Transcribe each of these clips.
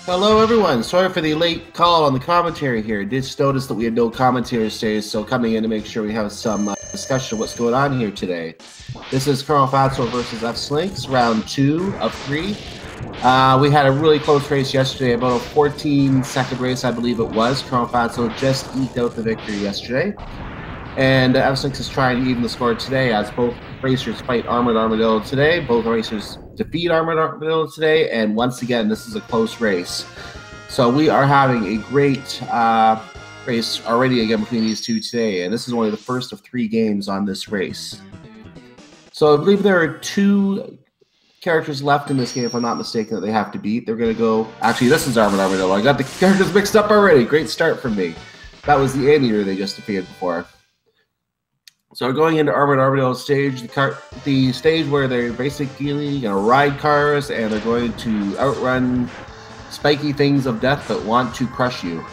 Hello, everyone. Sorry for the late call on the commentary here. Did notice that we had no commentary today, so coming in to make sure we have some discussion of what's going on here today. This is ColonelFatso versus fslynx, round 2 of 3. We had a really close race yesterday, about a 14-second race, I believe it was. ColonelFatso just eked out the victory yesterday. And fslynx is trying to even the score today, as both racers fight Armored Armadillo today. Both racers defeat Armored Armadillo today, and once again, this is a close race. So we are having a great race already again between these two today, and this is only the first of 3 games on this race. So I believe there are 2 characters left in this game, if I'm not mistaken, that they have to beat. They're going to go... Actually, this is Armored Armadillo. I got the characters mixed up already. Great start from me. That was the Anteater they just defeated before. So we're going into Armored Armadillo stage, the stage where they're basically going to ride cars and they're going to outrun spiky things of death that want to crush you.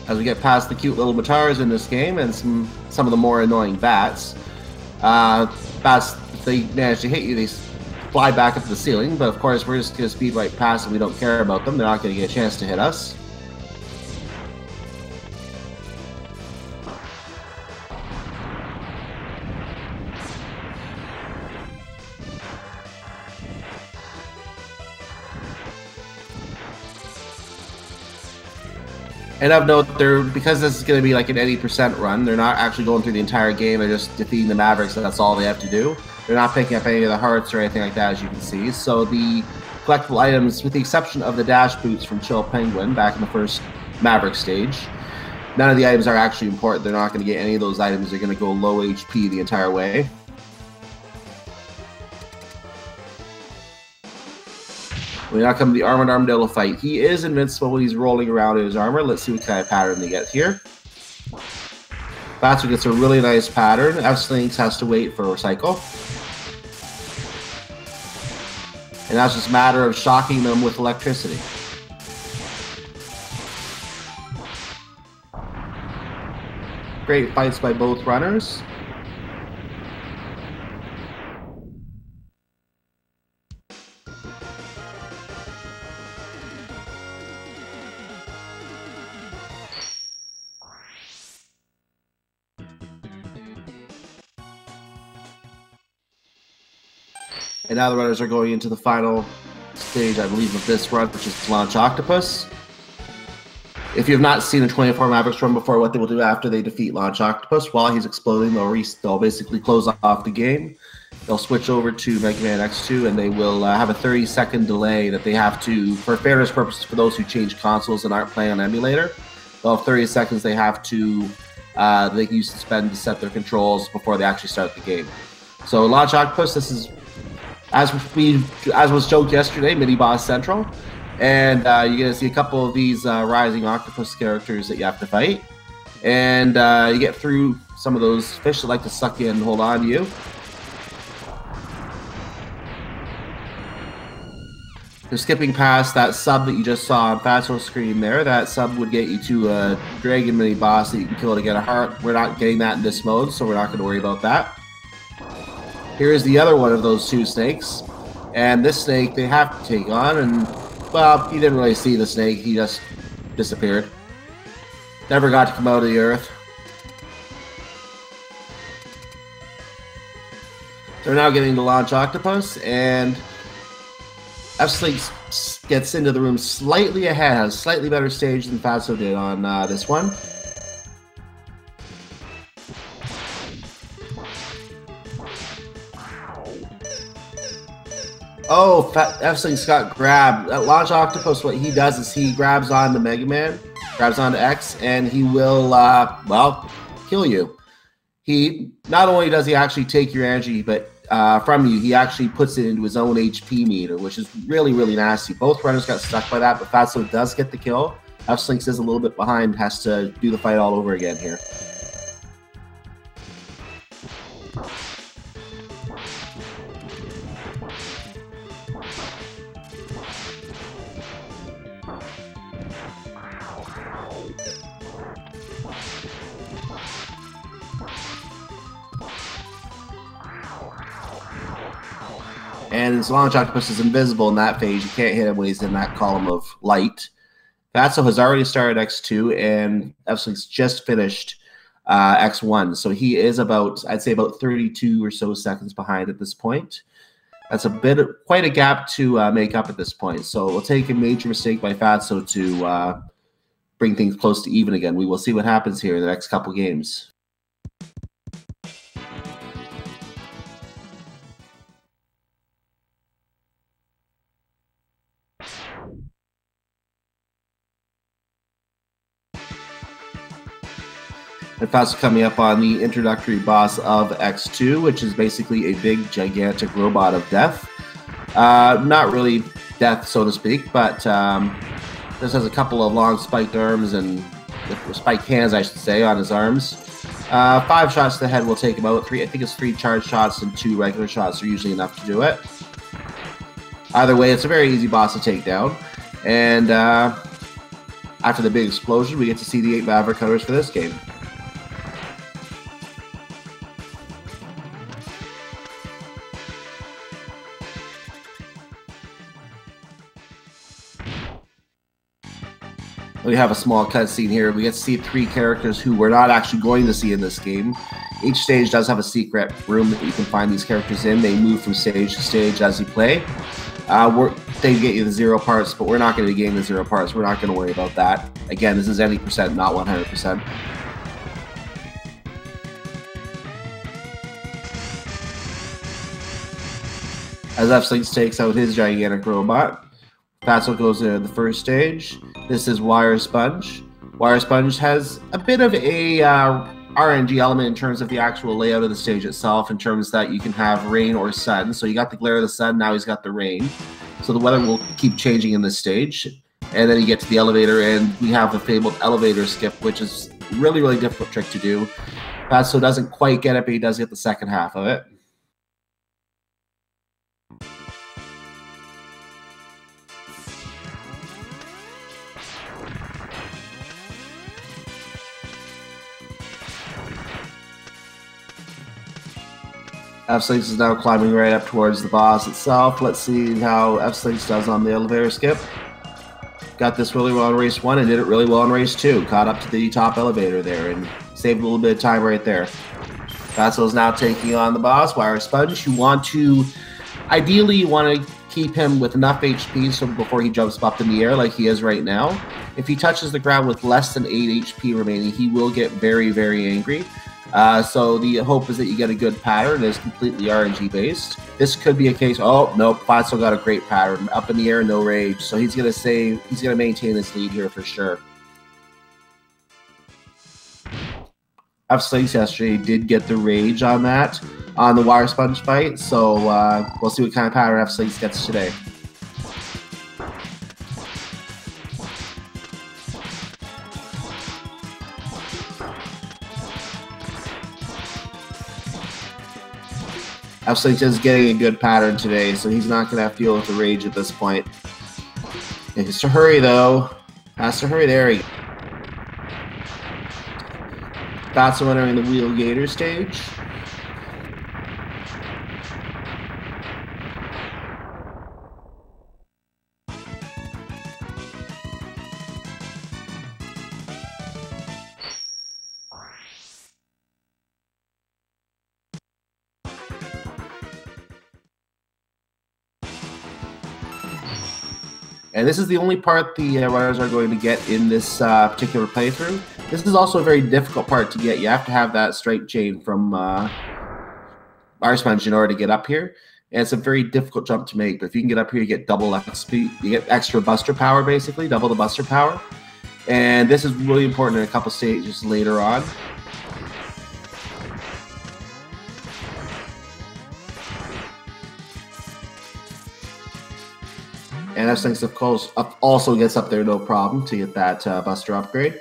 As we get past the cute little Matars in this game and some of the more annoying bats. Bats, if they manage to hit you, they fly back up to the ceiling, but of course we're just going to speed right past and we don't care about them. They're not going to get a chance to hit us. And of note, because this is going to be like an 80% run, they're not actually going through the entire game. They're just defeating the Mavericks, and that's all they have to do. They're not picking up any of the hearts or anything like that, as you can see. So the collectible items, with the exception of the dash boots from Chill Penguin back in the first Maverick stage, none of the items are actually important. They're not going to get any of those items. They're going to go low HP the entire way. We now come to the Armored Armadillo fight. He is invincible when he's rolling around in his armor. Let's see what kind of pattern they get here. Fatso gets a really nice pattern. fslynx has to wait for a recycle. And that's just a matter of shocking them with electricity. Great fights by both runners. And now the runners are going into the final stage, I believe, of this run, which is Launch Octopus. If you have not seen a 24 Mavericks run before, what they will do after they defeat Launch Octopus, while he's exploding, they'll basically close off the game. They'll switch over to Mega Man X2, and they will have a 30-second delay that they have to, for fairness purposes, for those who change consoles and aren't playing on emulator, they'll have 30 seconds they have to, they can use to spend to set their controls before they actually start the game. So Launch Octopus, this is... As was joked yesterday, Mini Boss Central, and you're going to see a couple of these Rising Octopus characters that you have to fight, and you get through some of those fish that like to suck in and hold on to you. You're skipping past that sub that you just saw on Fatso's screen there. That sub would get you to a Dragon Mini Boss that you can kill to get a heart. We're not getting that in this mode, so we're not going to worry about that. Here's the other one of those 2 snakes, and this snake they have to take on, and, well, you didn't really see the snake, he just disappeared. Never got to come out of the earth. They're now getting to Launch Octopus, and fslynx gets into the room slightly ahead, has a slightly better stage than Fatso did on this one. Oh, fslynx got grabbed. At Launch Octopus, what he does is he grabs on the Mega Man, grabs onto X, and he will, well, kill you. He, not only does he actually take your energy but from you, he actually puts it into his own HP meter, which is really, really nasty. Both runners got stuck by that, but Fatso does get the kill. fslynx is a little bit behind, has to do the fight all over again here. And as long as Octopus is invisible in that phase, you can't hit him when he's in that column of light. Fatso has already started X2, and fslynx just finished X1. So he is about, I'd say, about 32 or so seconds behind at this point. That's quite a gap to make up at this point. So we'll take a major mistake by Fatso to bring things close to even again. We will see what happens here in the next couple games. And Fatso coming up on the introductory boss of X2, which is basically a big, gigantic robot of death. Not really death, so to speak, but this has a couple of long spiked arms and spiked hands, I should say, on his arms. 5 shots to the head will take him out. I think it's 3 charge shots and 2 regular shots are usually enough to do it. Either way, it's a very easy boss to take down. And after the big explosion, we get to see the 8 Maverick cutters for this game. We have a small cutscene here. We get to see 3 characters who we're not actually going to see in this game. Each stage does have a secret room that you can find these characters in. They move from stage to stage as you play. They get you the 0 parts, but we're not going to be getting the 0 parts. We're not going to worry about that. Again, this is any percent, not 100%. As fslynx takes out his gigantic robot, Fatso goes to the first stage. This is Wire Sponge. Wire Sponge has a bit of a RNG element in terms of the actual layout of the stage itself, in terms that you can have rain or sun. So you got the glare of the sun, now he's got the rain. So the weather will keep changing in this stage. And then you get to the elevator, and we have the fabled elevator skip, which is really, really difficult trick to do. Fatso doesn't quite get it, but he does get the second half of it. fslynx is now climbing right up towards the boss itself. Let's see how fslynx does on the elevator skip. Got this really well in race 1 and did it really well in race 2. Caught up to the top elevator there and saved a little bit of time right there. Fatso is now taking on the boss, Wire Sponge. Ideally, you want to keep him with enough HP so before he jumps up in the air like he is right now. If he touches the ground with less than 8 HP remaining, he will get very, very angry. So the hope is that you get a good pattern that is completely RNG based. This could be a case. Oh nope, Fatso got a great pattern. Up in the air, no rage. So he's gonna maintain his lead here for sure. fslynx yesterday did get the rage on the Wire Sponge fight. So we'll see what kind of pattern fslynx gets today. fslynx is getting a good pattern today, so he's not going to have to deal with the rage at this point. He has to hurry, though. Has to hurry. There he goes. Fatso entering the Wheel Gator stage. And this is the only part the runners are going to get in this particular playthrough. This is also a very difficult part to get. You have to have that straight chain from Wire Sponge in order to get up here. And it's a very difficult jump to make. But if you can get up here, you get double XP. You get extra buster power, basically, double the buster power. And this is really important in a couple stages later on. And fslynx, of course, also gets up there no problem to get that buster upgrade.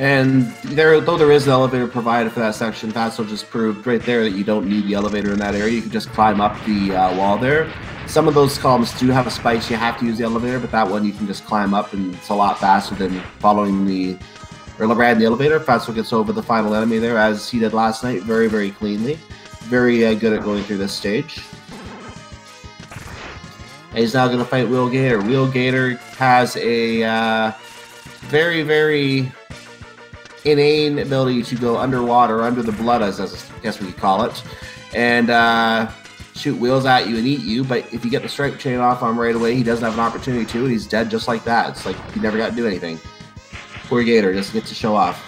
And though there is an elevator provided for that section, Fatso just proved right there that you don't need the elevator in that area. You can just climb up the wall there. Some of those columns do have spikes. You have to use the elevator, but that one you can just climb up, and it's a lot faster than riding the elevator. Fatso gets over the final enemy there, as he did last night, very, very cleanly. Very good at going through this stage. And he's now going to fight Wheel Gator. Wheel Gator has a very, very inane ability to go underwater, under the blood, as I guess we could call it, and shoot wheels at you and eat you. But if you get the stripe chain off on him right away, he doesn't have an opportunity to, and he's dead just like that. It's like he never got to do anything. Poor Gator just gets to show off.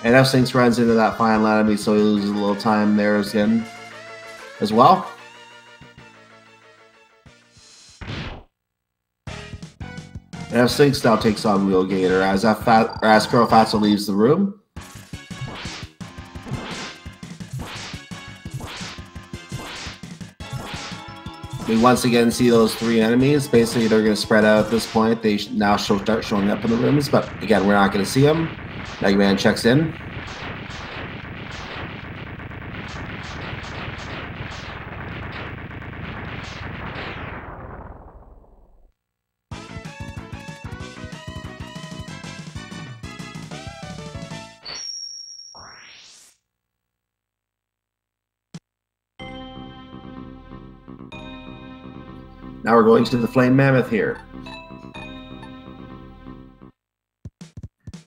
And fslynx runs into that final enemy, so he loses a little time there again as well. And fslynx now takes on Wheel Gator as ColonelFatso leaves the room. We once again see those three enemies. Basically, they're going to spread out at this point. They now start showing up in the rooms, but again, we're not going to see them. Mega Man checks in. Now we're going to the Flame Mammoth here.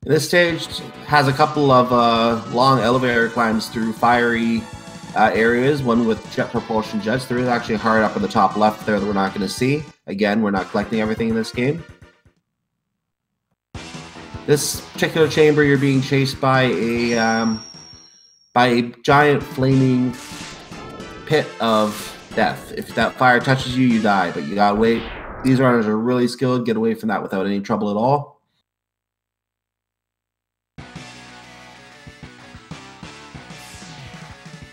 This stage has a couple of long elevator climbs through fiery areas, one with jet propulsion jets. There is actually a heart up in the top left there that we're not going to see. Again, we're not collecting everything in this game. This particular chamber, you're being chased by a giant flaming pit of death. If that fire touches you, you die, but you gotta wait. These runners are really skilled, get away from that without any trouble at all.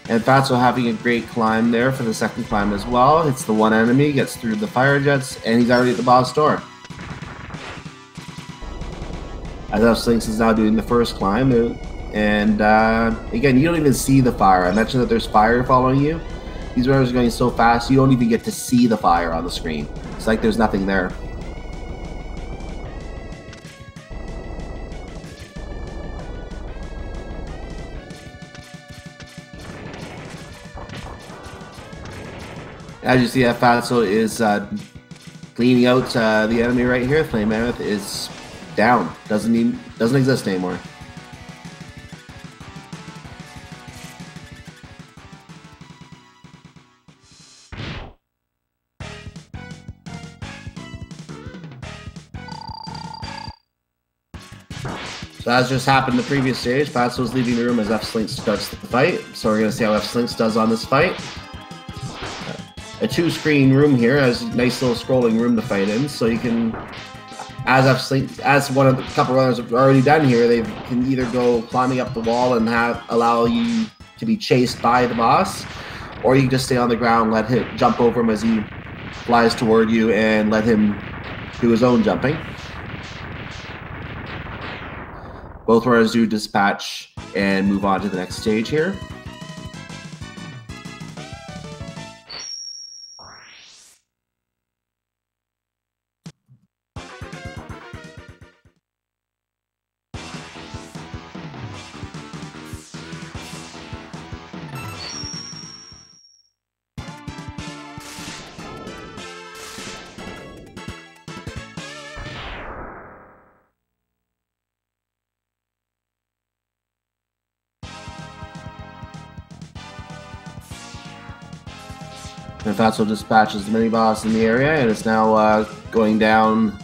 And Fatso having a great climb there for the second climb as well. Hits the one enemy, gets through the fire jets, and he's already at the boss door. As fslynx is now doing the first climb, and again, you don't even see the fire. I mentioned that there's fire following you. These runners are going so fast, you don't even get to see the fire on the screen. It's like there's nothing there. As you see, Fatso is cleaning out the enemy right here. Flame Mammoth is down. Doesn't exist anymore. So as just happened in the previous stage, Fatso is leaving the room as fslynx starts the fight. So we're going to see how fslynx does on this fight. A two-screen room here, has a nice little scrolling room to fight in. So you can, as one of the couple runners have already done here, they can either go climbing up the wall and allow you to be chased by the boss, or you can just stay on the ground, let him jump over him as he flies toward you, and let him do his own jumping. Both runners do dispatch and move on to the next stage here. And Fatso dispatches the mini-boss in the area, and it's now going down.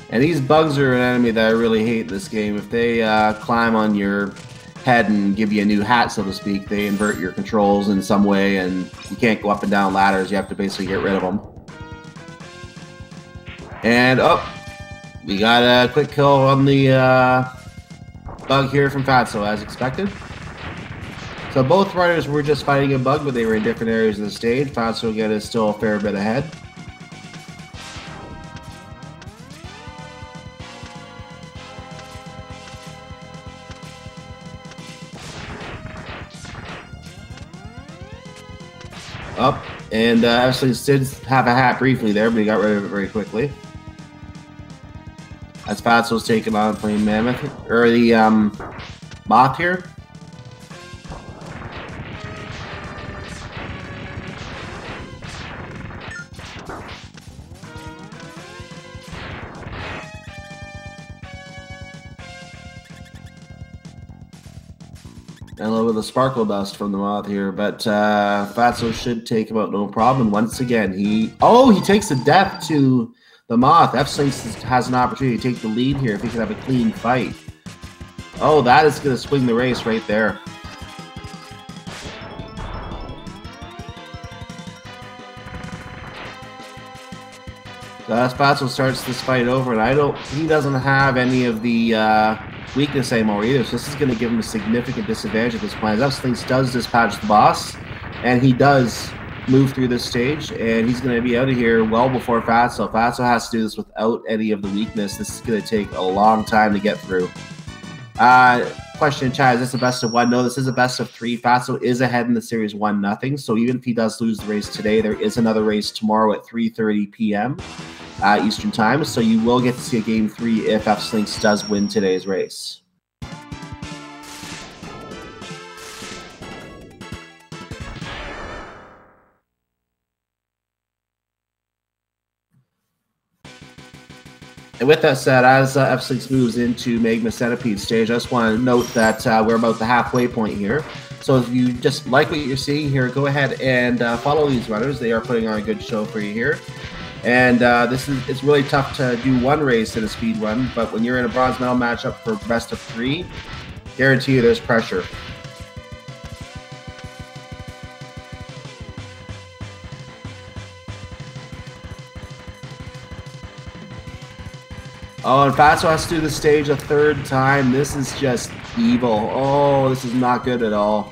And these bugs are an enemy that I really hate in this game. If they climb on your head and give you a new hat, so to speak, they invert your controls in some way, and you can't go up and down ladders. You have to basically get rid of them. And, oh! We got a quick kill on the bug here from Fatso, as expected. So both runners were just fighting a bug, but they were in different areas of the stage. Fatso again is still a fair bit ahead. Up, and fslynx did have a hat briefly there, but he got rid of it very quickly. As Fatso's taking on playing Mammoth, or the Moth here. And a little bit of the sparkle dust from the Moth here, but Fatso should take him out no problem. Once again, he takes the death to the Moth. fslynx has an opportunity to take the lead here if he can have a clean fight. Oh, that is going to swing the race right there. So as Fatso starts this fight over, and he doesn't have any of the weakness anymore either, so this is going to give him a significant disadvantage at this point. fslynx does dispatch the boss, and he does move through this stage, and he's going to be out of here well before Fatso. Fatso has to do this without any of the weakness. This is going to take a long time to get through. Question in chat, is this a best of one? No, this is a best of three. Fatso is ahead in the series 1-0, so even if he does lose the race today, there is another race tomorrow at 3:30 p.m. Eastern time, so you will get to see a game 3 if fslynx does win today's race. And with that said, as fslynx moves into Magma Centipede stage, I just want to note that we're about the halfway point here. So if you just like what you're seeing here, go ahead and follow these runners. They are putting on a good show for you here. And it's really tough to do one race in a speed run, but when you're in a bronze medal matchup for best of 3, guarantee you there's pressure. Oh, and Fatso has to do the stage a 3rd time. This is just evil. Oh, this is not good at all.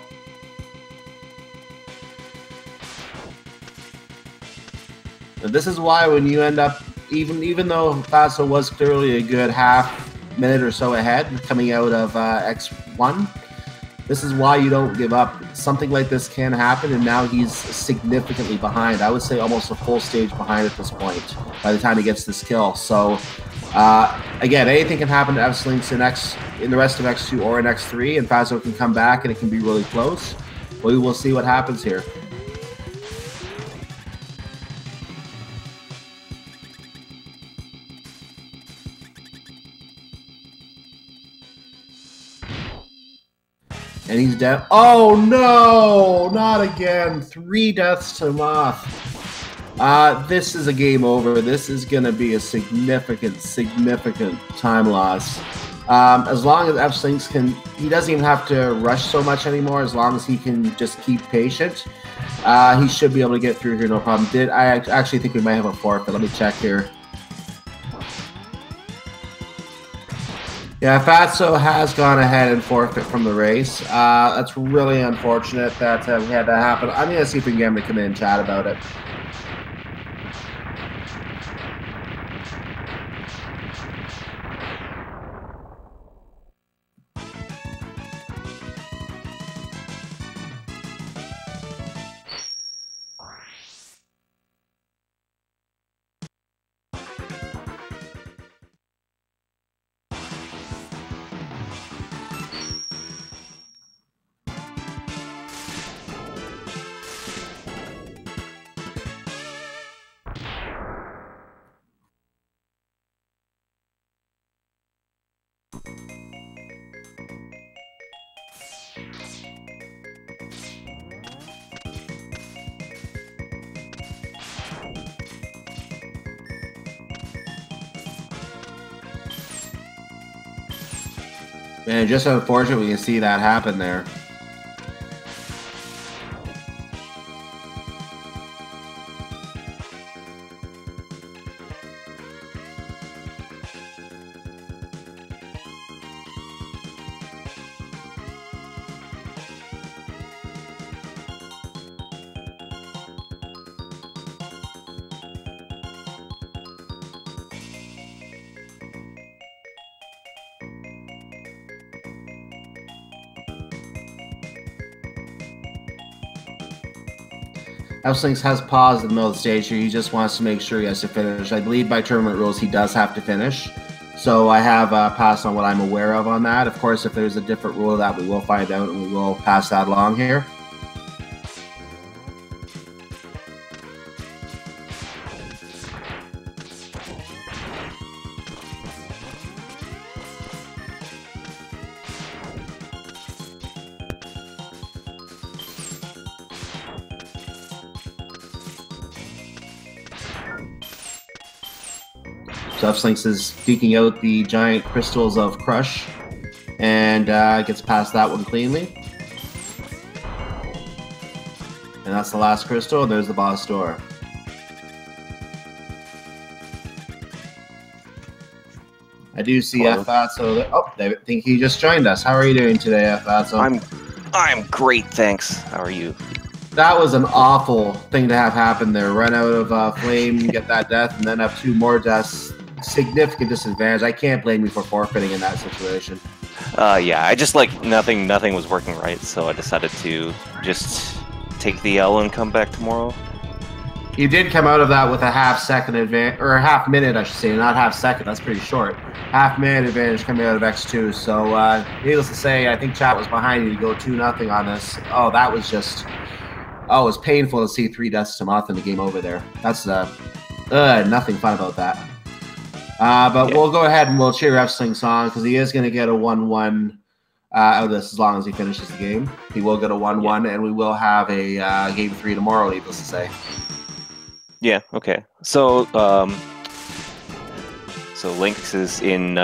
And this is why when you end up, even though Fatso was clearly a good half minute or so ahead coming out of X1, this is why you don't give up. Something like this can happen, and now he's significantly behind. I would say almost a full stage behind at this point by the time he gets this kill. So again, anything can happen to fslynx in the rest of X2 or in X3, and Fatso can come back and it can be really close. We will see what happens here. And he's dead. Oh no, not again. 3 deaths to Moth. This is a game over. This is going to be a significant time loss. As long as fslynx can, he doesn't even have to rush so much anymore. As long as he can just keep patient, he should be able to get through here no problem. I actually think we might have a forfeit. Let me check here. Yeah, Fatso has gone ahead and forfeit from the race. That's really unfortunate that we had that happen. I'm going to see if we can get him to come in and chat about it. Man, just unfortunate we can see that happen there. fslynx has paused in the middle of the stage here. He just wants to make sure he has to finish. I believe by tournament rules he does have to finish. So I have passed on what I'm aware of on that. Of course, if there's a different rule of that, we will find out and we will pass that along here. So fslynx is peeking out the giant crystals of Crush and gets past that one cleanly. And that's the last crystal, and there's the boss door. I do see ffatso. Oh, I think he just joined us. How are you doing today, ffatso? I'm great, thanks. How are you? That was an awful thing to have happen there. Run out of flame, get that death, and then have 2 more deaths. Significant disadvantage. I can't blame you for forfeiting in that situation. Yeah, I just nothing was working right, so I decided to just take the L and come back tomorrow. You did come out of that with a half-second advantage, or a half-minute, I should say, not half-second. That's pretty short. Half-minute advantage coming out of X2. So, needless to say, I think chat was behind you to go 2-0 on this. Oh, that was just... Oh, it was painful to see 3 deaths to Moth in the game over there. That's nothing fun about that. But we'll go ahead and we'll cheer fslynx on because he is going to get a 1-1 out of this as long as he finishes the game. He will get a 1-1, and we will have a game 3 tomorrow, needless to say. Yeah. Okay. So, Lynx is in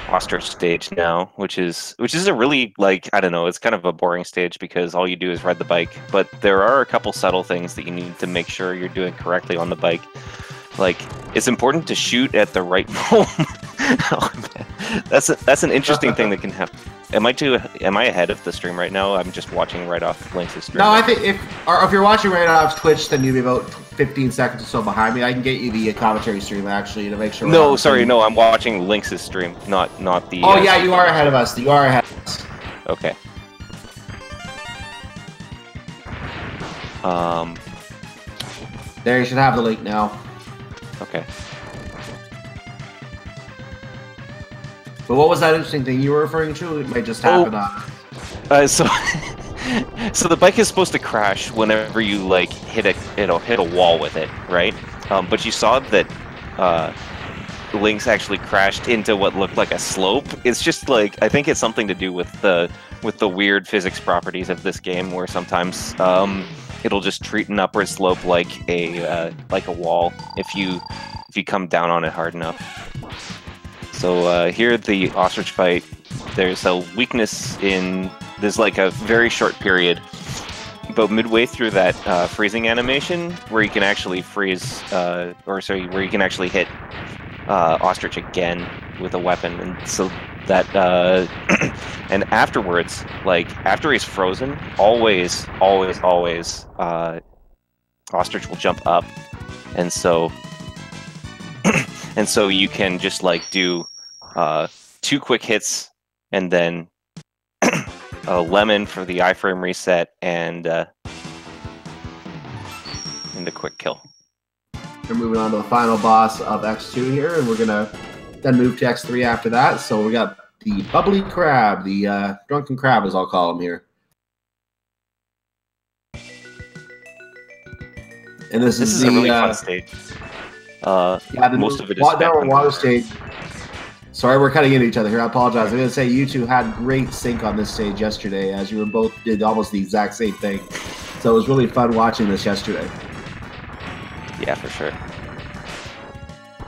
ostrich stage now, which is a really I don't know. It's kind of a boring stage because all you do is ride the bike. But there are a couple subtle things that you need to make sure you're doing correctly on the bike. It's important to shoot at the right moment. That's an interesting thing that can happen. Am I ahead of the stream right now? I'm just watching right off Lynx's stream. No, I think if you're watching right off Twitch, then you'll be about 15 seconds or so behind me. I can get you the commentary stream actually to make sure. No, sorry, no, I'm watching Lynx's stream, not the. Oh yeah, you are ahead of us. You are ahead of us. Okay. There, you should have the link now. Okay. But what was that interesting thing you were referring to? It might just happen on. So the bike is supposed to crash whenever you hit a wall with it, right? But you saw that Lynx actually crashed into what looked like a slope. It's just I think it's something to do with the weird physics properties of this game, where sometimes it'll just treat an upward slope like a wall if you come down on it hard enough. So here at the ostrich fight, there's a weakness in there's a very short period, about midway through that freezing animation, where you can actually freeze, where you can actually hit ostrich again with a weapon, and so that and afterwards, after he's frozen, always ostrich will jump up, and so you can just do 2 quick hits and then a lemon for the iframe reset and a quick kill. We're moving on to the final boss of X2 here, and we're gonna then move to X3 after that. So we got the bubbly crab, the drunken crab, as I'll call him here. And this is a really fun stage. Most of it is water stage. Sorry, we're cutting into each other here. I apologize. I'm going to say you two had great sync on this stage yesterday, as you were both did almost the exact same thing. So it was really fun watching this yesterday. Yeah, for sure.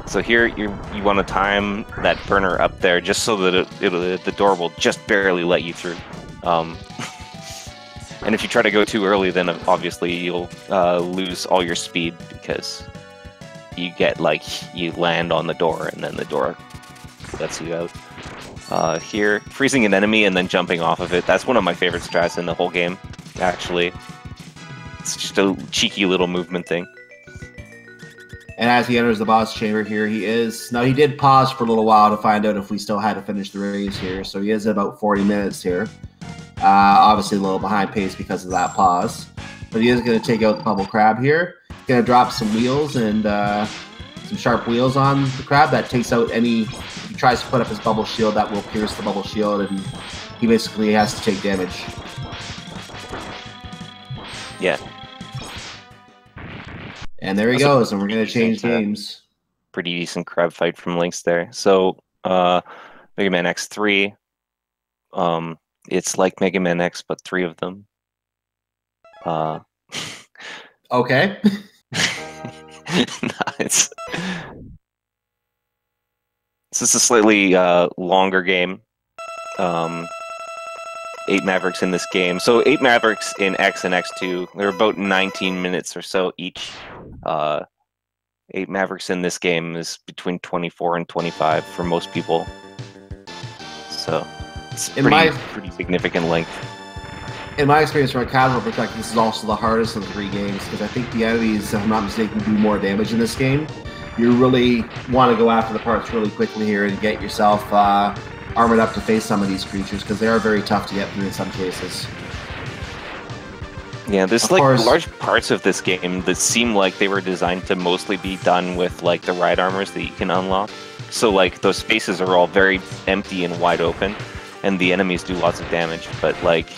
So here you want to time that burner up there just so that the door will just barely let you through. And if you try to go too early, then obviously you'll lose all your speed because you get you land on the door and then the door lets you out. Here, freezing an enemy and then jumping off of it. That's one of my favorite strats in the whole game, actually. It's just a cheeky little movement thing. And as he enters the boss chamber here, he did pause for a little while to find out if we still had to finish the race here. So he is at about 40 minutes here. Obviously a little behind pace because of that pause. but he is going to take out the bubble crab here. Going to drop some wheels and some sharp wheels on the crab that takes out any. If he tries to put up his bubble shield, that will pierce the bubble shield, and he basically has to take damage. Yeah. And there he goes, and we're going to change games. Pretty decent crab fight from Lynx there. So, Mega Man X3, it's like Mega Man X, but 3 of them. Okay. Nice. This is a slightly longer game. 8 Mavericks in this game. So 8 Mavericks in X and X2. They're about 19 minutes or so each. 8 Mavericks in this game is between 24 and 25 for most people. So it's pretty significant length. In my experience, from a casual perspective, this is also the hardest of the 3 games because I think the enemies, if I'm not mistaken, do more damage in this game. You really want to go after the parts really quickly here and get yourself armored up to face some of these creatures because they are very tough to get through in some cases. Yeah, there's large parts of this game that seem like they were designed to mostly be done with like the ride armors that you can unlock. So like those spaces are all very empty and wide open, and the enemies do lots of damage. But like,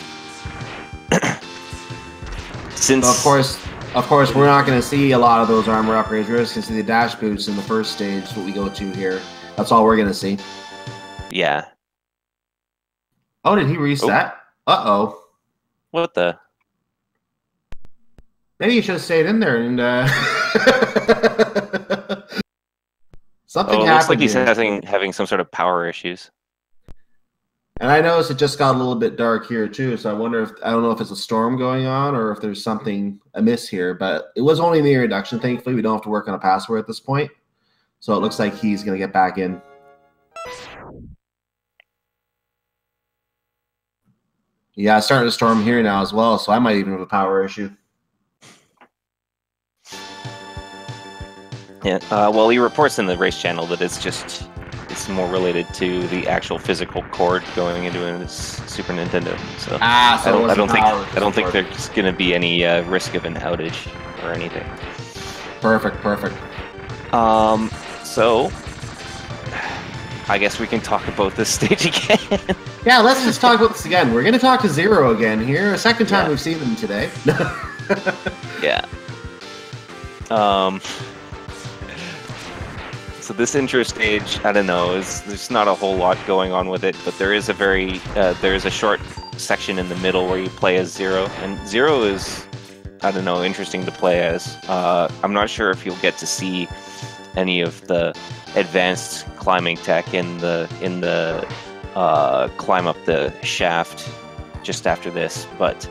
since of course, we're not going to see a lot of those armor upgrades. We're just going to see the dash boots in the first stage, what we go to here. That's all we're going to see. Yeah. Oh, did he reset? Oh. Uh-oh. What the? Maybe you should have stayed in there and something happened. Looks like he's having some sort of power issues. And I noticed it just got a little bit dark here too, so I don't know if it's a storm going on or if there's something amiss here, but it was only in the introduction. Thankfully, we don't have to work on a password at this point. So it looks like he's going to get back in. Yeah, it's starting to storm here now as well, so I might even have a power issue. Yeah, well, he reports in the race channel that it's more related to the actual physical cord going into his Super Nintendo. So, I don't think there's going to be any risk of an outage or anything. Perfect. So I guess we can talk about this stage again. Yeah, let's just talk about this again. We're going to talk to Zero again here. A second time we've seen him today. Yeah. So this intro stage, I don't know, there's not a whole lot going on with it, but there is a short section in the middle where you play as Zero, and Zero is, I don't know, interesting to play as. I'm not sure if you'll get to see any of the advanced climbing tech in the climb up the shaft just after this, but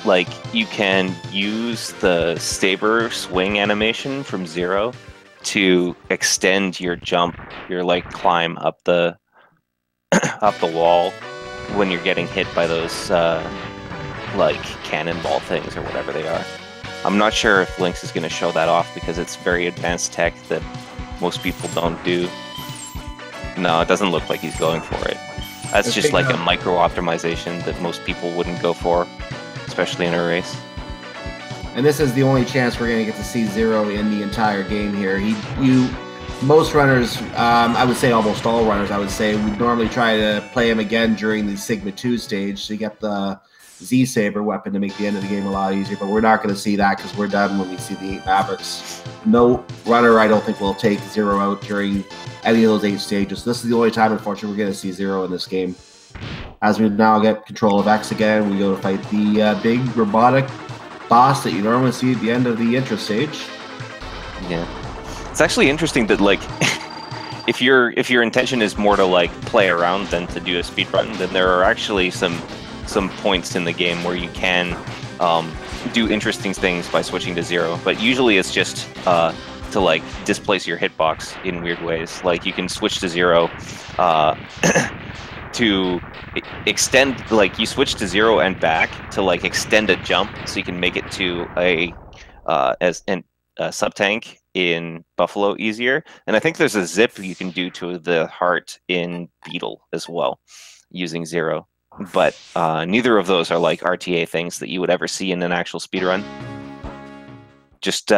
like you can use the Saber swing animation from Zero to extend your jump, your like climb up the wall when you're getting hit by those like cannonball things or whatever they are. I'm not sure if Lynx is going to show that off because it's very advanced tech that most people don't do. No, it doesn't look like he's going for it. That's just like a micro optimization that most people wouldn't go for, especially in a race. And this is the only chance we're going to get to see Zero in the entire game here. Most runners, I would say almost all runners, I would say, would normally try to play him again during the Sigma 2 stage so you get the Z-Saber weapon to make the end of the game a lot easier, but we're not going to see that because we're done when we see the 8 Mavericks. No runner, I don't think, will take Zero out during any of those 8 stages. This is the only time, unfortunately, we're going to see Zero in this game. As we now get control of X again, we go to fight the big robotic boss that you normally see at the end of the intro stage. Yeah. It's actually interesting that, like, if your intention is more to, like, play around than to do a speedrun, then there are actually some points in the game where you can do interesting things by switching to Zero, but usually it's just to like displace your hitbox in weird ways. Like you can switch to Zero to extend, like you switch to Zero and back to like extend a jump so you can make it to a sub-tank in Buffalo easier. And I think there's a zip you can do to the heart in Beetle as well using Zero. but neither of those are like RTA things that you would ever see in an actual speedrun. Just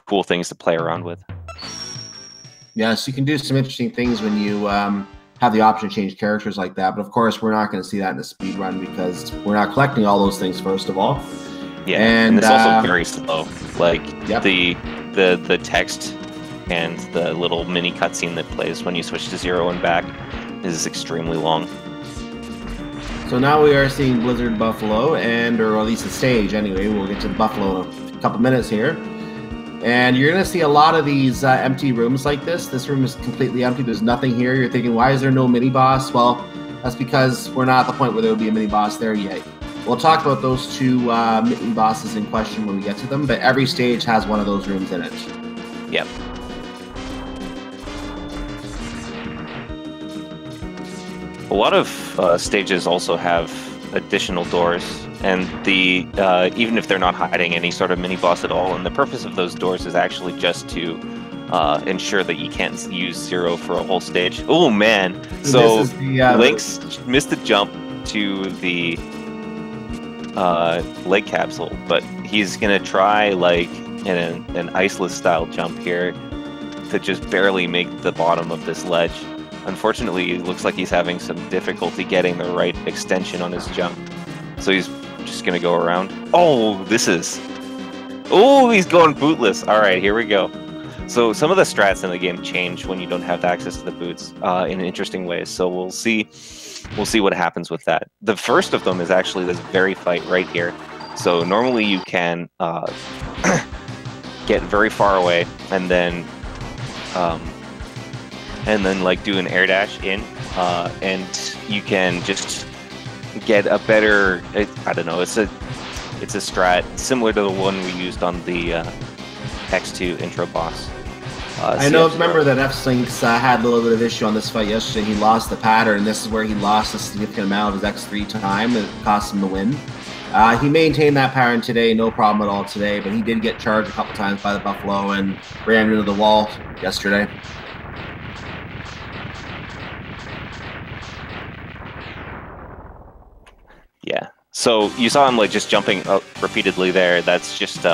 cool things to play around with. Yes, you can do some interesting things when you have the option to change characters like that. But of course, we're not going to see that in a speed run because we're not collecting all those things first of all. Yeah, and it's also very slow. Like the text and the little mini cutscene that plays when you switch to 0 and back is extremely long. So now we are seeing Blizzard Buffalo, or at least the stage anyway. We'll get to the Buffalo in a couple minutes here. And you're going to see a lot of these empty rooms like this. This room is completely empty. There's nothing here. You're thinking, why is there no mini-boss? Well, that's because we're not at the point where there will be a mini-boss there yet. We'll talk about those two mini-bosses in question when we get to them, but every stage has one of those rooms in it. Yep. A lot of stages also have additional doors, and even if they're not hiding any sort of mini boss at all, and the purpose of those doors is actually just to ensure that you can't use 0 for a whole stage. Oh man! So Lynx missed the jump to the leg capsule, but he's gonna try like an iceless style jump here to just barely make the bottom of this ledge. Unfortunately, it looks like he's having some difficulty getting the right extension on his jump. So he's just going to go around. Oh, he's going bootless. All right, here we go. So some of the strats in the game change when you don't have access to the boots in interesting ways. So we'll see what happens with that. The first of them is actually this very fight right here. So normally you can get very far away and then like do an air dash in, and you can just get a better. I don't know. It's a strat similar to the one we used on the X2 intro boss. I know. Remember that fslynx had a little bit of issue on this fight yesterday. He lost the pattern. And this is where he lost a significant amount of his X3 time. It cost him the win. He maintained that pattern today, no problem at all today. But he did get charged a couple times by the Buffalo and ran into the wall yesterday. Yeah, so you saw him like just jumping up repeatedly there. That's just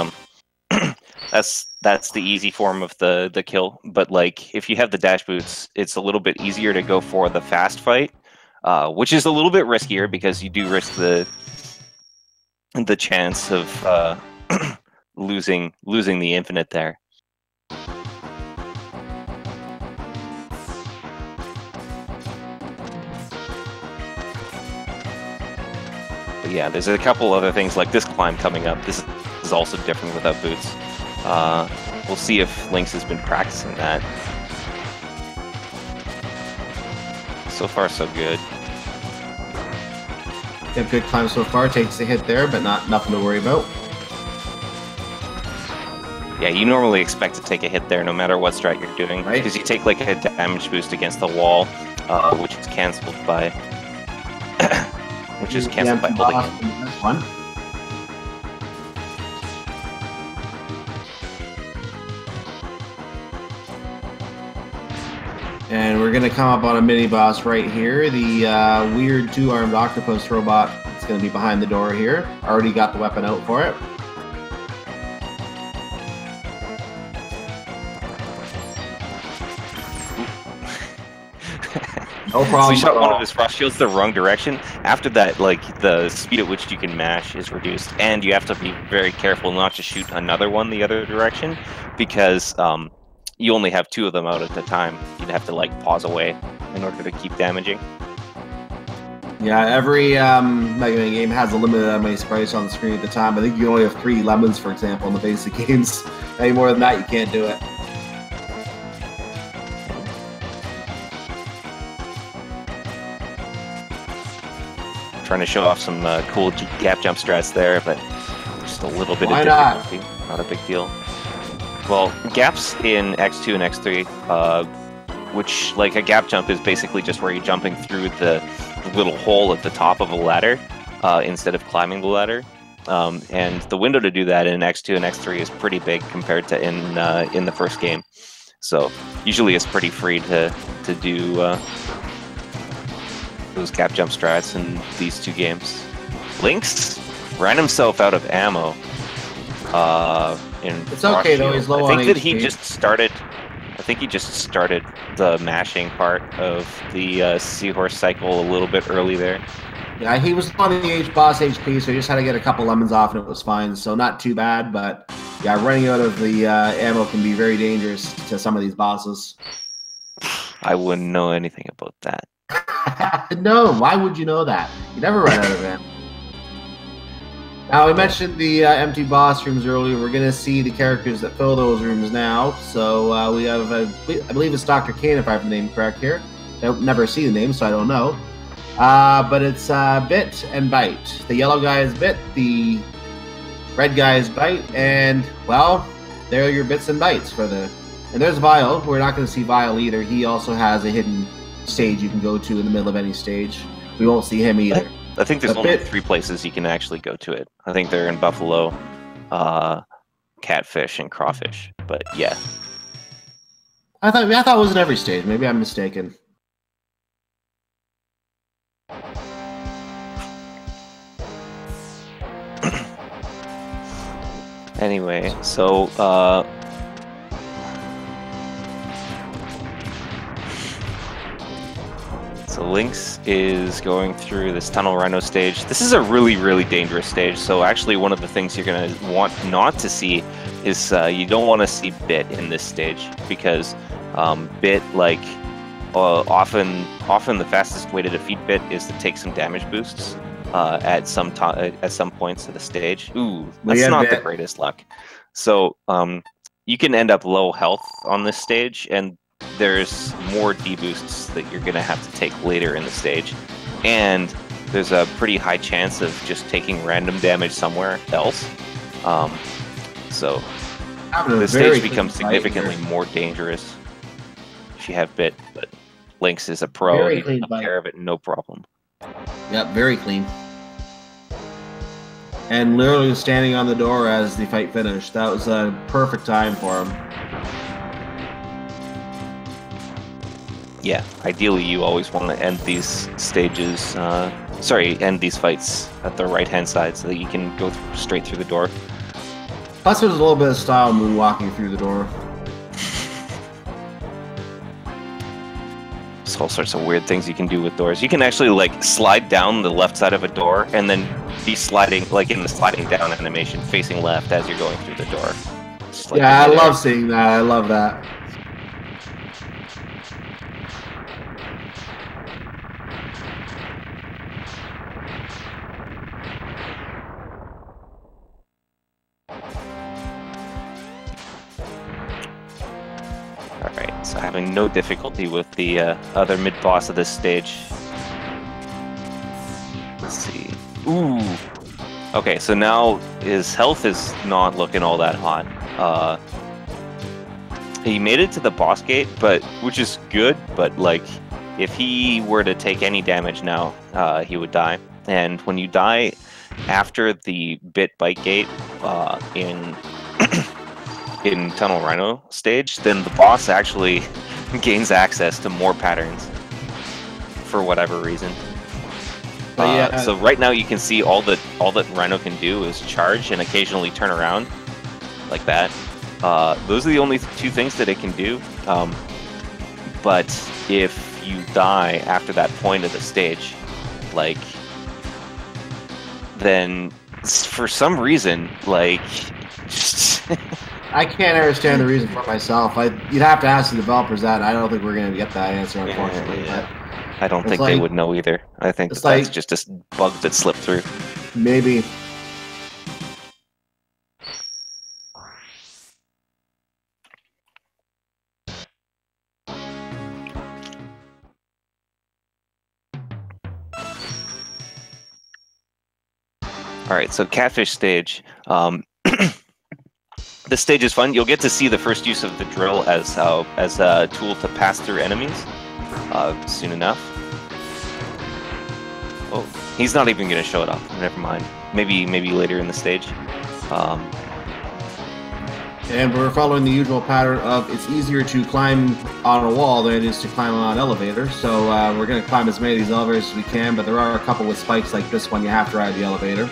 that's the easy form of the kill. But like if you have the dash boots, it's a little bit easier to go for the fast fight, which is a little bit riskier because you do risk the chance of losing the infinite there. Yeah, there's a couple other things like this climb coming up. This is also different without boots. We'll see if Lynx has been practicing that. So far, so good. Yeah, good climb so far. Takes a hit there, but nothing to worry about. Yeah, you normally expect to take a hit there no matter what strat you're doing. Right. Because you take like a damage boost against the wall, which is cancelled by... which is cancelled by holding it. One. And we're going to come up on a mini-boss right here. The weird two-armed octopus robot is going to be behind the door here. Already got the weapon out for it. No problem. So you shot one of his frost shields the wrong direction. After that, like, the speed at which you can mash is reduced, and you have to be very careful not to shoot another one the other direction, because you only have 2 of them out at a time. You'd have to, like, pause away in order to keep damaging. Yeah, every Mega Man game has a limited amount of sprites on the screen at the time. I think you only have 3 lemons, for example, in the basic games. Any more than that, you can't do it. Trying to show off some cool gap jump strats there, but just a little bit of difficulty. Not a big deal. Well, gaps in X2 and X3, which, like, a gap jump is basically just where you're jumping through the little hole at the top of a ladder instead of climbing the ladder. And the window to do that in X2 and X3 is pretty big compared to in the first game. So usually it's pretty free to do those gap jump strats in these two games. Lynx ran himself out of ammo. It's okay though. He's low on HP. I think that he just started. I think he just started the mashing part of the seahorse cycle a little bit early there. Yeah, he was on the boss HP, so he just had to get a couple lemons off, and it was fine. So not too bad, but yeah, running out of the ammo can be very dangerous to some of these bosses. I wouldn't know anything about that. No, why would you know that? You never run out of ammo. Now, we mentioned the empty boss rooms earlier. We're going to see the characters that fill those rooms now. So we have, I believe it's Dr. Kane, if I have the name correct here. I've never seen the name, so I don't know. But it's Bit and Bite. The yellow guy is Bit, the red guy is Bite, and, well, there are your Bits and Bites for the... And there's Vile. We're not going to see Vile either. He also has a hidden stage you can go to in the middle of any stage. We won't see him either. I think there's only 3 places you can actually go to it. I think they're in Buffalo, Catfish, and Crawfish. But yeah, I thought it was in every stage. Maybe I'm mistaken. Anyway, so So Lynx is going through this Tunnel Rhino stage. This is a really, really dangerous stage. So actually one of the things you're going to want not to see is you don't want to see Bit in this stage, because Bit, like, often the fastest way to defeat Bit is to take some damage boosts at some points of the stage. Ooh, that's not the greatest luck. So you can end up low health on this stage, and there's more deboosts that you're going to have to take later in the stage. And there's a pretty high chance of just taking random damage somewhere else. So the stage becomes significantly more dangerous if you have Bit, but Lynx is a pro. He can take care of it, no problem. Yep, very clean. And literally standing on the door as the fight finished. That was a perfect time for him. Yeah, ideally you always want to end these stages, end these fights at the right-hand side so that you can go straight through the door. Plus there's a little bit of style moonwalking through the door. There's all sorts of weird things you can do with doors. You can actually, like, slide down the left side of a door and then be sliding, like in the sliding down animation, facing left as you're going through the door. Like, yeah, I love seeing that. I love that. Alright, so having no difficulty with the other mid-boss of this stage. Let's see. Ooh! Okay, so now his health is not looking all that hot. He made it to the boss gate, which is good, but like, if he were to take any damage now, he would die. And when you die after the Bite gate in Tunnel Rhino stage, then the boss actually gains access to more patterns for whatever reason. So right now you can see all that Rhino can do is charge and occasionally turn around like that. Those are the only 2 things that it can do. But if you die after that point of the stage, like, then for some reason, like, just I can't understand the reason for myself. You'd have to ask the developers that. I don't think we're going to get that answer, unfortunately. Yeah. I don't think they would know either. I think that's just a bug that slipped through. Maybe. Alright, so Catfish stage. This stage is fun. You'll get to see the first use of the drill as a tool to pass through enemies soon enough. Oh, he's not even going to show it off. Never mind. Maybe later in the stage. And we're following the usual pattern of it's easier to climb on a wall than it is to climb on an elevator. So we're going to climb as many of these elevators as we can, but there are a couple with spikes like this one. You have to ride the elevator.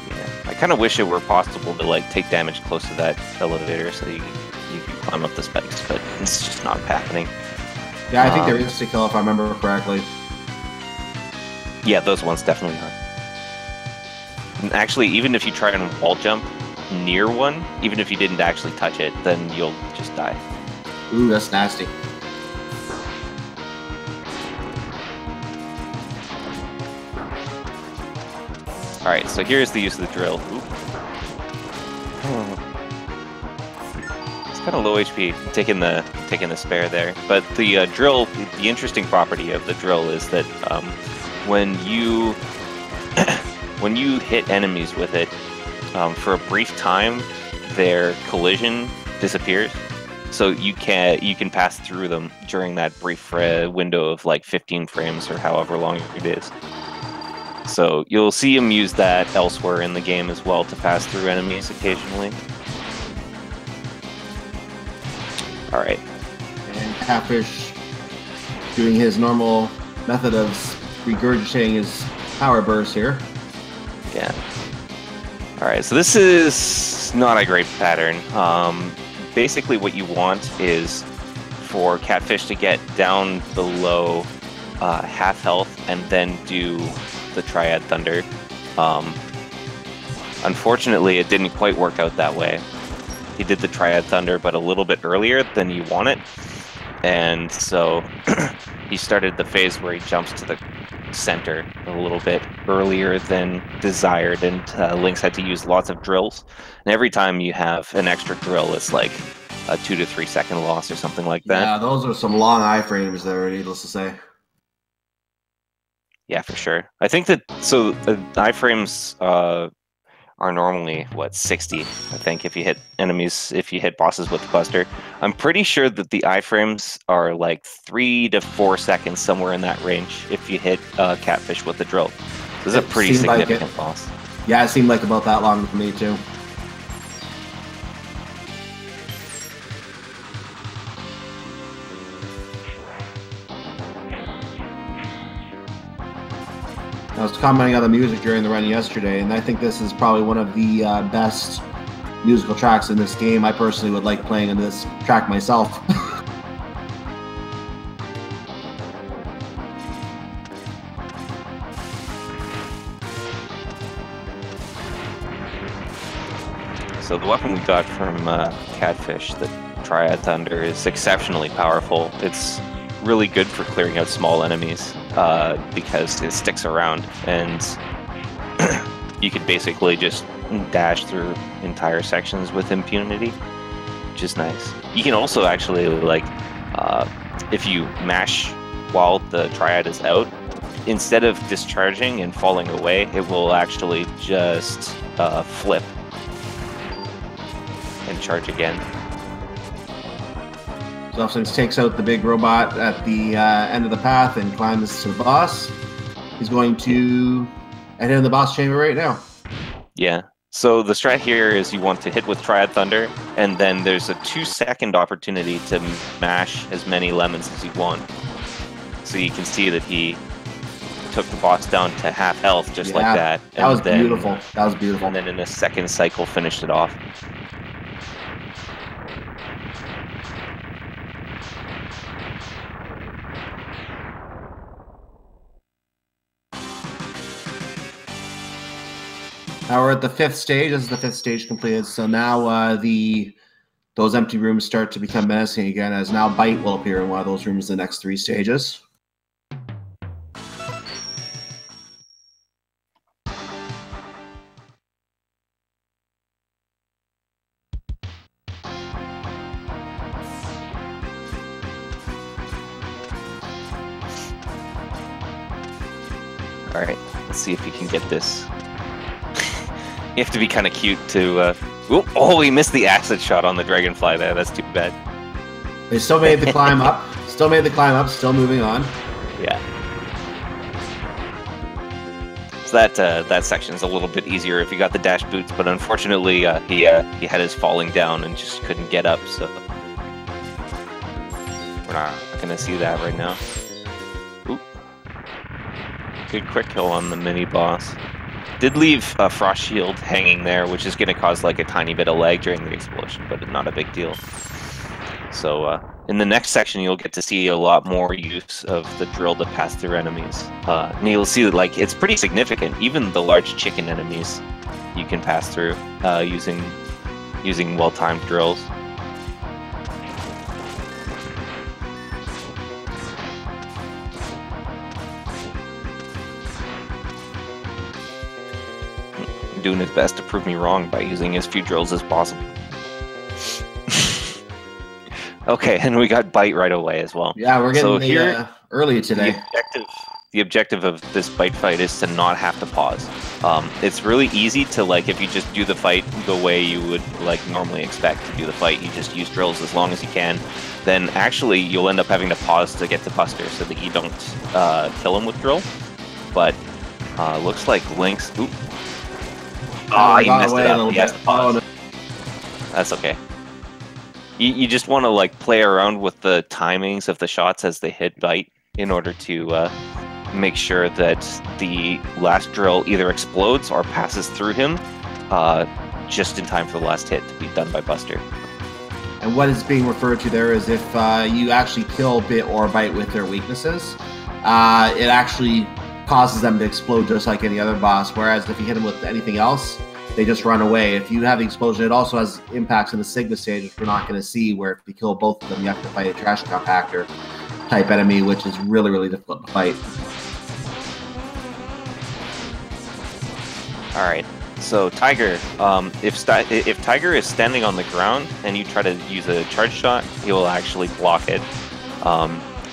Yeah, I kind of wish it were possible to like take damage close to that elevator so you can climb up the spikes, but it's just not happening. Yeah, I think there is to kill if I remember correctly. Yeah, those ones definitely not. And actually, even if you try and wall jump near one, even if you didn't actually touch it, then you'll just die. Ooh, that's nasty. Alright, so here's the use of the drill. It's kind of low HP, taking the spare there. But the drill, the interesting property of the drill is that when you hit enemies with it, for a brief time, their collision disappears. So you can pass through them during that brief window of like 15 frames or however long it is. So you'll see him use that elsewhere in the game as well to pass through enemies occasionally. All right. And Catfish doing his normal method of regurgitating his power burst here. Yeah. Alright, so this is not a great pattern. Basically what you want is for Catfish to get down below half health and then do the Triad Thunder. Unfortunately, it didn't quite work out that way. He did the Triad Thunder, but a little bit earlier than you want it. And so he started the phase where he jumps to the center a little bit earlier than desired, and Lynx had to use lots of drills. And every time you have an extra drill, it's like a 2 to 3 second loss or something like that. Yeah, those are some long iframes there, needless to say. Yeah, for sure. I think that, so iframes are normally, what, 60, I think, if you hit bosses with the Buster. I'm pretty sure that the iframes are like 3 to 4 seconds, somewhere in that range, if you hit Catfish with the drill. This is a pretty significant loss. Yeah, it seemed like about that long to me, too. I was commenting on the music during the run yesterday, and I think this is probably one of the best musical tracks in this game. I personally would like playing on this track myself. So the weapon we got from Catfish, the Triad Thunder, is exceptionally powerful. It's really good for clearing out small enemies because it sticks around, and you can basically just dash through entire sections with impunity, which is nice. You can also actually, like, if you mash while the Triad is out, instead of discharging and falling away, it will actually just flip and charge again. So fslynx takes out the big robot at the end of the path and climbs to the boss. He's going to head in the boss chamber right now. Yeah. So the strat here is you want to hit with Triad Thunder, and then there's a 2-second opportunity to mash as many lemons as you want. So you can see that he took the boss down to half health just like that. And that was beautiful. That was beautiful. And then in a second cycle finished it off. Now we're at the 5th stage. This is the 5th stage completed. So now those empty rooms start to become menacing again, as now Bite will appear in one of those rooms in the next 3 stages. Alright, let's see if you can get this. You have to be kind of cute to... Oh, we missed the acid shot on the dragonfly there. That's too bad. They still made the climb up. Still made the climb up. Still moving on. Yeah. that section is a little bit easier if you got the dash boots, but unfortunately he had his falling down and just couldn't get up, so we're not gonna see that right now. Oop. Good quick kill on the mini boss. Did leave a frost shield hanging there, which is gonna cause like a tiny bit of lag during the explosion, but not a big deal. So in the next section, you'll get to see a lot more use of the drill to pass through enemies. And you'll see that like it's pretty significant. Even the large chicken enemies you can pass through using well-timed drills. Doing his best to prove me wrong by using as few drills as possible. Okay, and we got bite right away as well. Yeah, we're getting early today. The objective of this bite fight is to not have to pause. It's really easy to, like, if you just do the fight the way you would like normally expect to do the fight, you just use drills as long as you can, then actually you'll end up having to pause to get to Buster so that you don't kill him with drill. But looks like Lynx... Oop. Oh, he messed it up. He has to pause. Oh, no. That's okay. You just want to like play around with the timings of the shots as they hit bite in order to make sure that the last drill either explodes or passes through him just in time for the last hit to be done by Buster. And what is being referred to there is if you actually kill Bit or Bite with their weaknesses, it actually causes them to explode just like any other boss, whereas if you hit them with anything else, they just run away. If you have the explosion, it also has impacts in the Sigma stage, which we're not going to see, where if you kill both of them, you have to fight a trash compactor type enemy, which is really, really difficult to fight. Alright, so Tiger, if Tiger is standing on the ground and you try to use a charge shot, he will actually block it.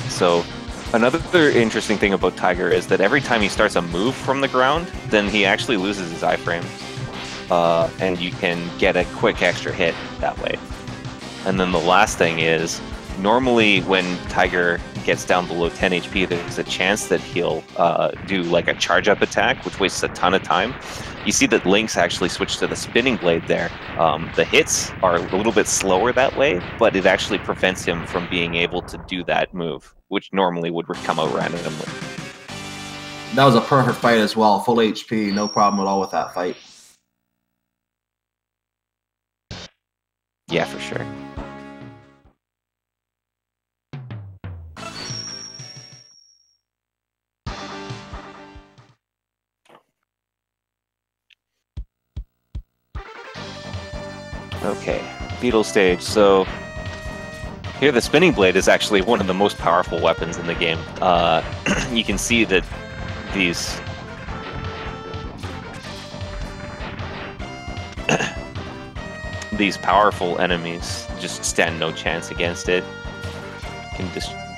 So another interesting thing about Tiger is that every time he starts a move from the ground, then he actually loses his iframes. And you can get a quick extra hit that way. And then the last thing is, normally when Tiger gets down below 10 HP, there's a chance that he'll do like a charge up attack, which wastes a ton of time. You see that Lynx actually switched to the spinning blade there. The hits are a little bit slower that way, but it actually prevents him from being able to do that move, which normally would come out randomly. That was a perfect fight as well. Full HP, no problem at all with that fight. Yeah, for sure. Okay, Beetle stage. So here the spinning blade is actually one of the most powerful weapons in the game. You can see that these powerful enemies just stand no chance against it. Can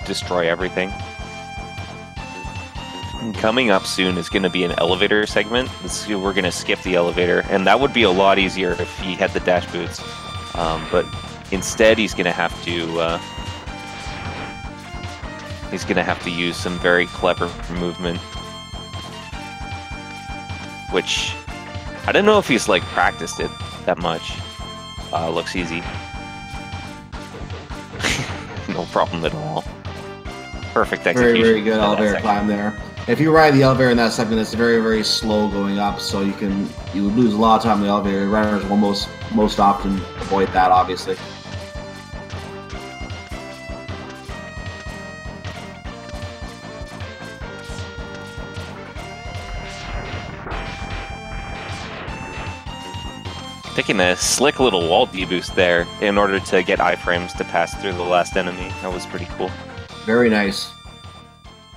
destroy everything. And coming up soon is going to be an elevator segment. We're going to skip the elevator, and that would be a lot easier if he had the dash boots. But instead, he's going to have to use some very clever movement, which I don't know if he's like practiced it that much. Looks easy. No problem at all. Perfect execution. Very, very good elevator climb there. If you ride the elevator in that segment, it's very, very slow going up, so you would lose a lot of time in the elevator. Runners will most often avoid that, obviously. Taking a slick little wall deboost there in order to get iframes to pass through the last enemy. That was pretty cool. Very nice.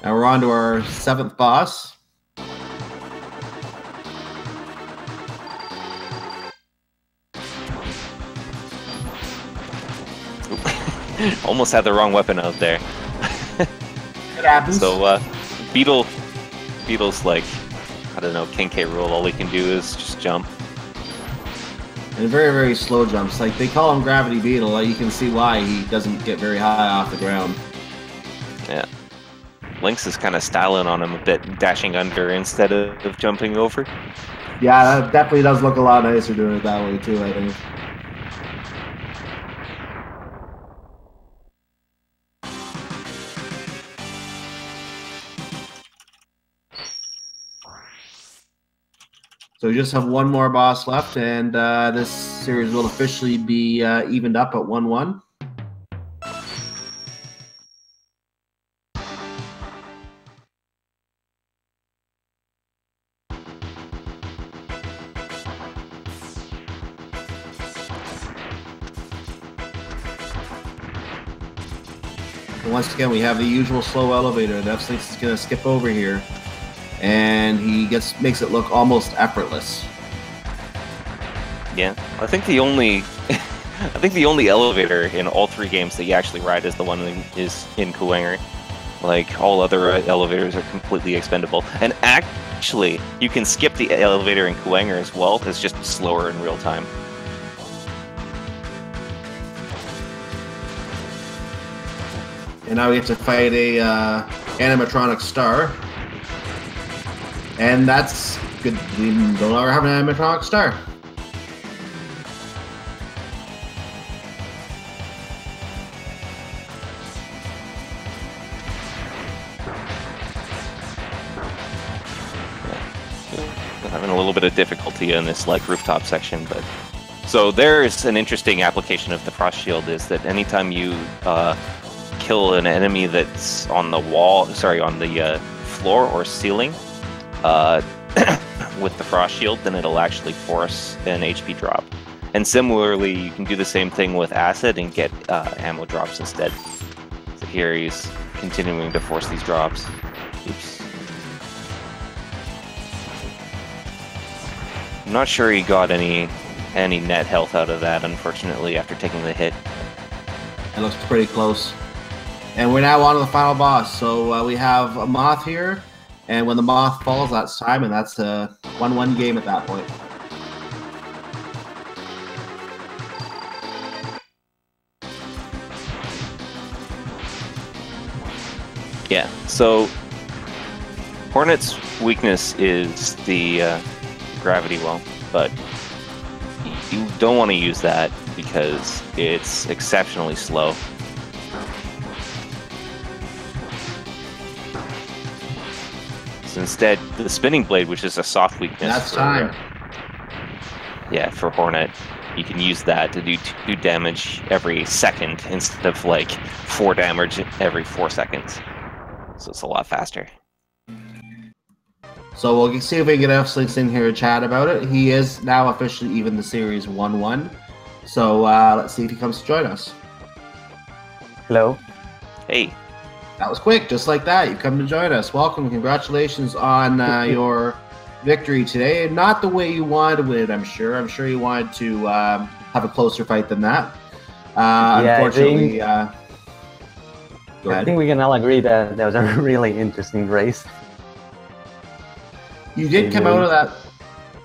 Now we're on to our 7th boss. Almost had the wrong weapon out there. It happens. So Beetle's like, I don't know, King K. Rool. All he can do is just jump. And very, very slow jumps. Like, they call him Gravity Beetle. Like, you can see why he doesn't get very high off the ground. Yeah. Lynx is kind of styling on him a bit, dashing under instead of jumping over. Yeah, that definitely does look a lot nicer doing it that way too, I think. So we just have one more boss left, and this series will officially be evened up at 1-1. And once again, we have the usual slow elevator. The fslynx is going to skip over here. And he makes it look almost effortless. Yeah, I think the only elevator in all 3 games that you actually ride is the one that is in Kuwanger. Like all other elevators are completely expendable. And actually, you can skip the elevator in Kuwanger as well. It's just slower in real time. And now we have to fight a animatronic star. And that's good. We no longer have an animatronic star. I'm having a little bit of difficulty in this like rooftop section, but so there's an interesting application of the frost shield is that anytime you kill an enemy that's on the wall, sorry, on the floor or ceiling. With the frost shield, then it'll actually force an HP drop. And similarly, you can do the same thing with acid and get ammo drops instead. So here he's continuing to force these drops. Oops. I'm not sure he got any net health out of that, unfortunately, after taking the hit. It looks pretty close. And we're now on to the final boss. So we have a moth here. And when the moth falls, that's time, and that's a 1-1 game at that point. Yeah, so Hornet's weakness is the gravity well, but you don't want to use that because it's exceptionally slow. Instead, the spinning blade, which is a soft weakness. That's time. Yeah, for Hornet, you can use that to do 2 damage every second instead of like 4 damage every 4 seconds. So it's a lot faster. So we'll see if we can get fslynx in here to chat about it. He is now officially even the series 1-1. So let's see if he comes to join us. Hello. Hey. That was quick, just like that. You come to join us. Welcome. Congratulations on your victory today. Not the way you wanted to win it, I'm sure. I'm sure you wanted to have a closer fight than that. Unfortunately, go ahead. I think we can all agree that that was a really interesting race. You did come out of that.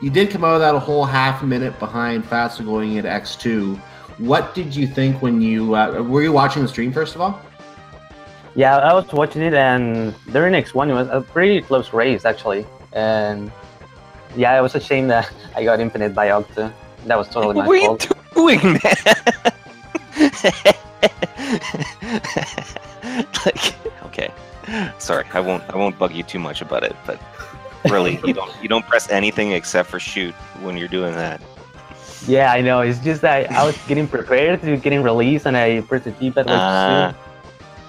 You did come out of that a whole half minute behind Fatso going into X2. What did you think when you were you watching the stream first of all? Yeah, I was watching it, and during X1 it was a pretty close race actually, and yeah, it was a shame that I got infinite by Octa. That was totally my fault. What are you doing, man? Like, okay, sorry, I won't bug you too much about it, but really, you don't press anything except for shoot when you're doing that. Yeah, I know. It's just that I was getting prepared to getting released, and I pressed the D-pad like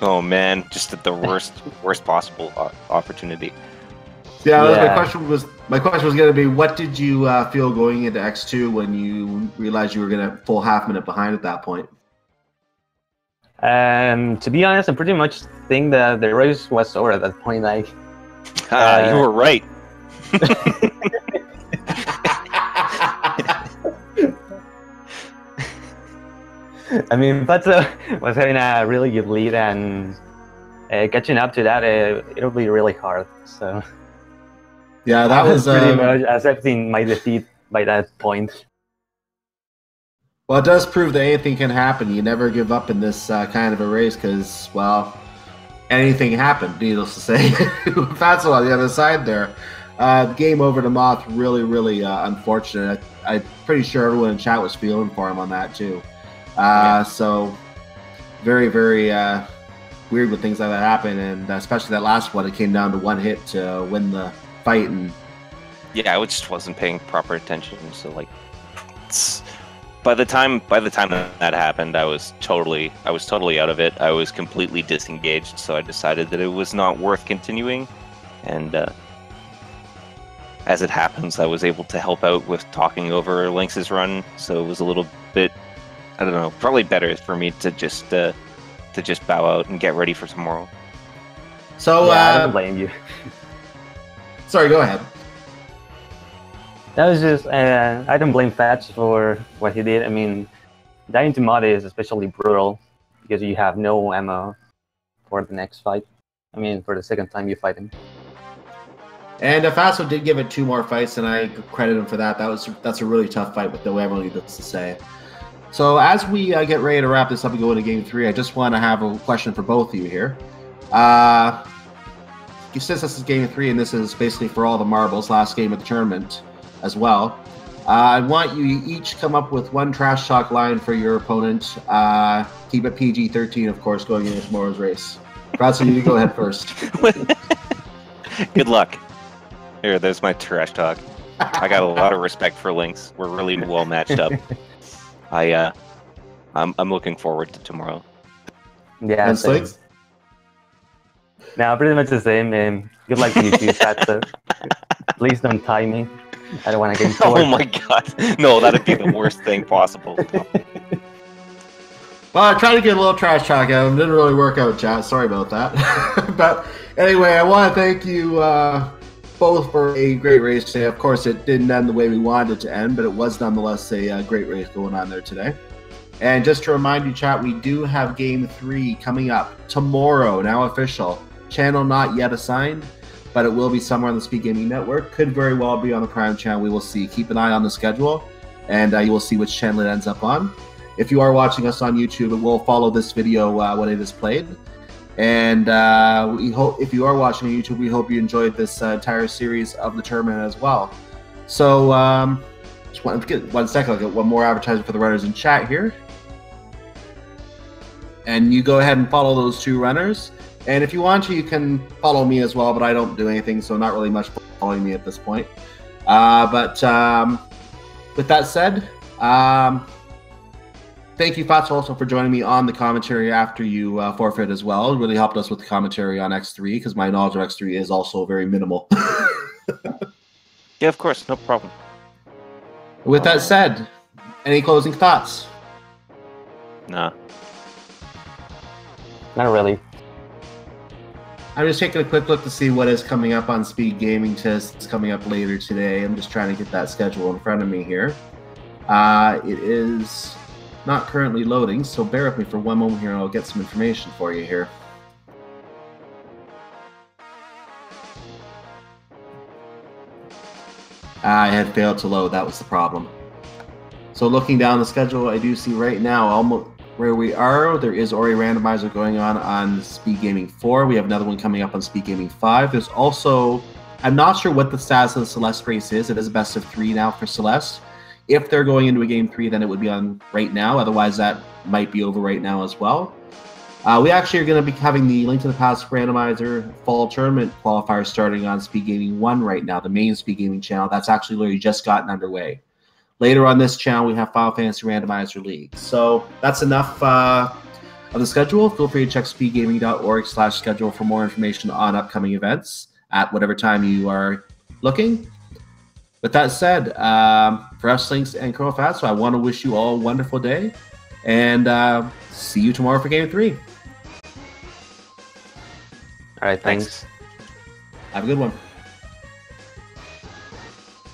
oh man, just at the worst possible opportunity. Yeah, my question was going to be, what did you feel going into X2 when you realized you were going to full half minute behind at that point? To be honest, I pretty much think that the race was over at that point. Like, you were right. I mean, Fatso was having a really good lead, and catching up to that, it'll be really hard. So yeah, that was pretty much accepting my defeat by that point. Well, it does prove that anything can happen. You never give up in this kind of a race because, well, anything happened, needless to say. Fatso on the other side there. Game over to Moth, really, really unfortunate. I'm pretty sure everyone in chat was feeling for him on that too. So very, very weird when things like that happen, and especially that last one, it came down to one hit to win the fight. And yeah, I just wasn't paying proper attention. So like, by the time that happened, I was totally out of it. I was completely disengaged. So I decided that it was not worth continuing, and as it happens, I was able to help out with talking over Lynx's run. So it was a little bit, I don't know, probably better for me to just bow out and get ready for tomorrow. So I don't blame you. Sorry, go ahead. That was just, I don't blame Fats for what he did. I mean, dying to Mod is especially brutal because you have no ammo for the next fight. I mean, for the second time you fight him. And Fatso did give it 2 more fights, and I credit him for that. That's a really tough fight with the way everyone needs to say. So as we get ready to wrap this up and go into Game 3, I just want to have a question for both of you here. Since this is Game 3, and this is basically for all the marbles, last game of the tournament as well, I want you each come up with one trash talk line for your opponent. Keep it PG-13, of course, going into tomorrow's race. Fatso, you go ahead first. Good luck. Here, there's my trash talk. I got a lot of respect for Lynx. We're really well matched up. I'm looking forward to tomorrow. Yeah, and same. Now, pretty much the same. Good luck to you too, Fatso. Please don't tie me. I don't want to get bored. Oh my god. No, that'd be the worst thing possible. Well, I tried to get a little trash talk out of him. Didn't really work out, chat. Sorry about that. But anyway, I want to thank you both for a great race today. Of course, it didn't end the way we wanted it to end, but it was nonetheless a great race going on there today. And just to remind you, chat, we do have Game 3 coming up tomorrow, now official. Channel not yet assigned, but it will be somewhere on the Speed Gaming Network. Could very well be on the Prime channel. We will see. Keep an eye on the schedule, and you will see which channel it ends up on. If you are watching us on YouTube, it will follow this video when it is played. And we hope, if you are watching on YouTube, we hope you enjoyed this entire series of the tournament as well. So, just want to get 1 second. I'll get one more advertisement for the runners in chat here. And you go ahead and follow those 2 runners. And if you want to, you can follow me as well, but I don't do anything, so not really much following me at this point. But with that said, thank you, Fatso, also for joining me on the commentary after you forfeit as well. It really helped us with the commentary on X3, because my knowledge of X3 is also very minimal. Yeah, of course, no problem. With that said, any closing thoughts? Nah. Not really. I'm just taking a quick look to see what is coming up on Speed Gaming Tests coming up later today. I'm just trying to get that schedule in front of me here. It is not currently loading, so bear with me for one moment here and I'll get some information for you here. I had failed to load, that was the problem. So looking down the schedule, I do see right now almost where we are, there is already a randomizer going on Speed Gaming 4. We have another one coming up on Speed Gaming 5. There's also, I'm not sure what the status of the Celeste race is. It is a best of 3 now for Celeste. If they're going into a Game 3, then it would be on right now. Otherwise, that might be over right now as well. We actually are going to be having the Link to the Past randomizer fall tournament qualifier starting on Speed Gaming 1 right now, the main Speed Gaming channel. That's actually literally just gotten underway. Later on this channel, we have Final Fantasy Randomizer League. So that's enough of the schedule. Feel free to check speedgaming.org/schedule for more information on upcoming events at whatever time you are looking. With that said, for fslynx and ColonelFatso, I want to wish you all a wonderful day, and see you tomorrow for Game 3. All right, thanks. Thanks. Have a good one.